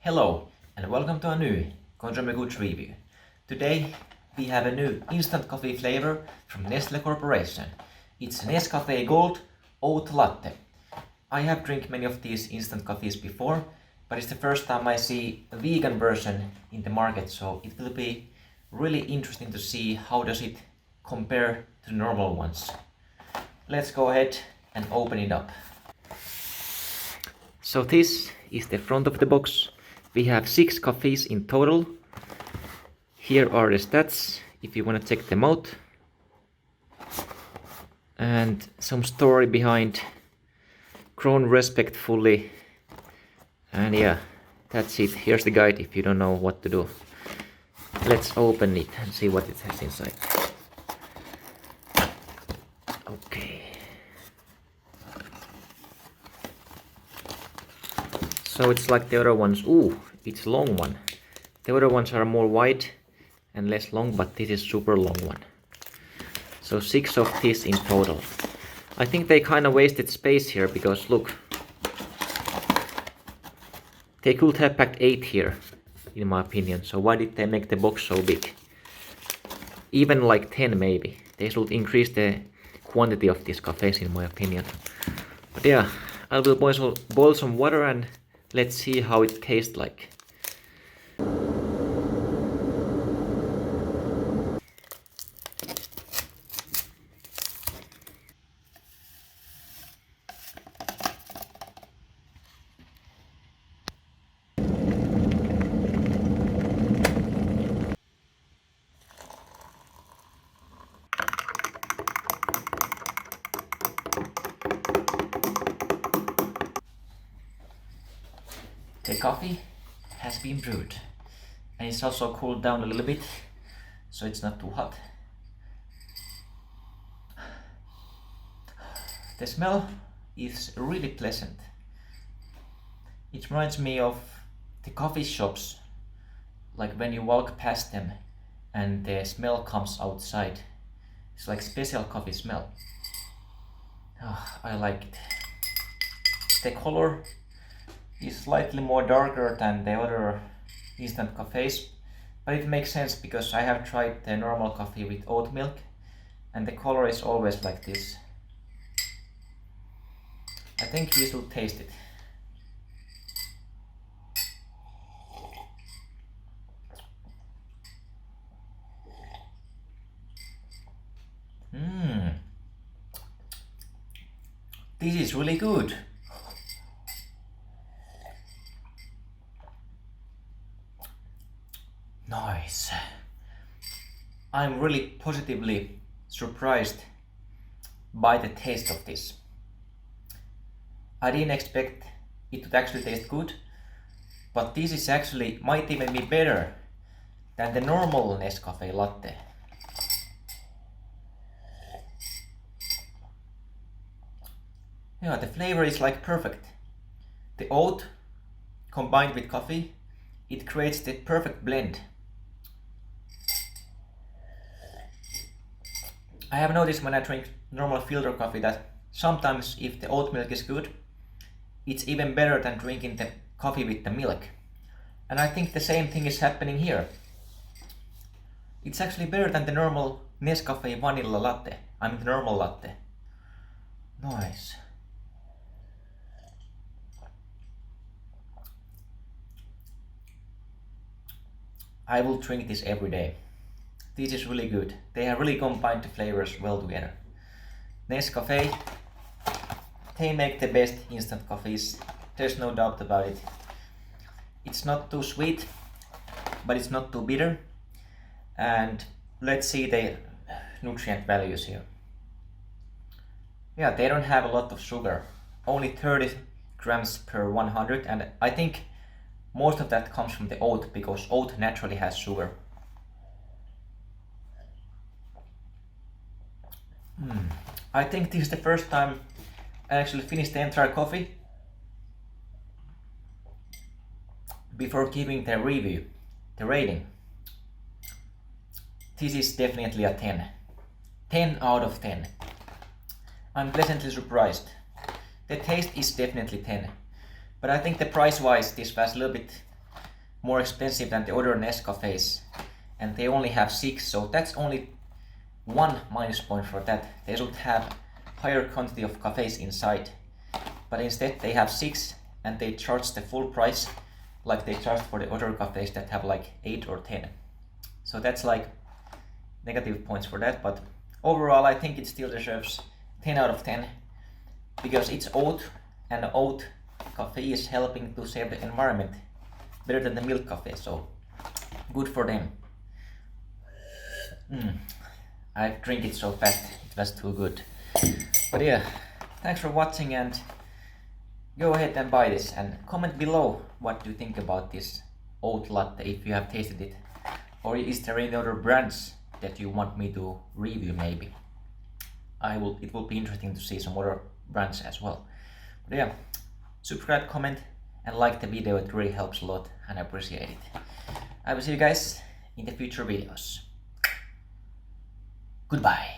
Hello and welcome to a new Consumer Goods review. Today we have a new instant coffee flavor from Nestle Corporation. It's Nescafé Gold Oat Latte. I have drank many of these instant coffees before, but it's the first time I see a vegan version in the market, so it will be really interesting to see how does it compare to the normal ones. Let's go ahead and open it up. So this is the front of the box. We have 6 coffees in total. Here are the stats if you want to check them out. And some story behind. Grown respectfully. And yeah, that's it. Here's the guide if you don't know what to do. Let's open it and see what it has inside. Okay. So it's like the other ones. Ooh, it's long one. The other ones are more wide and less long, but this is super long one. So 6 of these in total. I think they kind of wasted space here because look, they could have packed 8 here, in my opinion. So why did they make the box so big? Even like 10 maybe. They should increase the quantity of these cafes, in my opinion. But yeah, I will boil some water and let's see how it tastes like. The coffee has been brewed and it's also cooled down a little bit so it's not too hot. The smell is really pleasant. It reminds me of the coffee shops, like when you walk past them and the smell comes outside. It's like special coffee smell. Oh, I like it. The color is slightly more darker than the other instant cafes, but it makes sense because I have tried the normal coffee with oat milk and the color is always like this. I think we should taste it. This is really good. Nice. I'm really positively surprised by the taste of this. I didn't expect it to actually taste good, but this is actually might even be better than the normal Nescafé latte. Yeah, the flavor is like perfect. The oat combined with coffee, it creates the perfect blend. I have noticed when I drink normal filter coffee that sometimes if the oat milk is good, it's even better than drinking the coffee with the milk. And I think the same thing is happening here. It's actually better than the normal Nescafé vanilla latte. I mean the normal latte. Nice. I will drink this every day. This is really good. They have really combined the flavors well together. Nescafé, they make the best instant coffees. There's no doubt about it. It's not too sweet, but it's not too bitter. And let's see the nutrient values here. Yeah, they don't have a lot of sugar. Only 30 grams per 100, and I think most of that comes from the oat because oat naturally has sugar. I think this is the first time I actually finished the entire coffee before giving the review, the rating. This is definitely a 10. 10 out of 10. I'm pleasantly surprised. The taste is definitely 10. But I think the price wise this was a little bit more expensive than the other Nescafés, and they only have 6, so that's only one minus point for that. They should have higher quantity of cafes inside, but instead they have 6 and they charge the full price like they charge for the other cafes that have like 8 or 10. So that's like negative points for that, but overall I think it still deserves 10 out of 10 because it's oat, and oat coffee is helping to save the environment better than the milk coffee, so good for them. I drink it so fast, it was too good. But yeah, thanks for watching, and go ahead and buy this and comment below what you think about this oat latte if you have tasted it, or is there any other brands that you want me to review maybe. It will be interesting to see some other brands as well. But yeah, subscribe, comment and like the video, it really helps a lot and I appreciate it. I will see you guys in the future videos. Goodbye.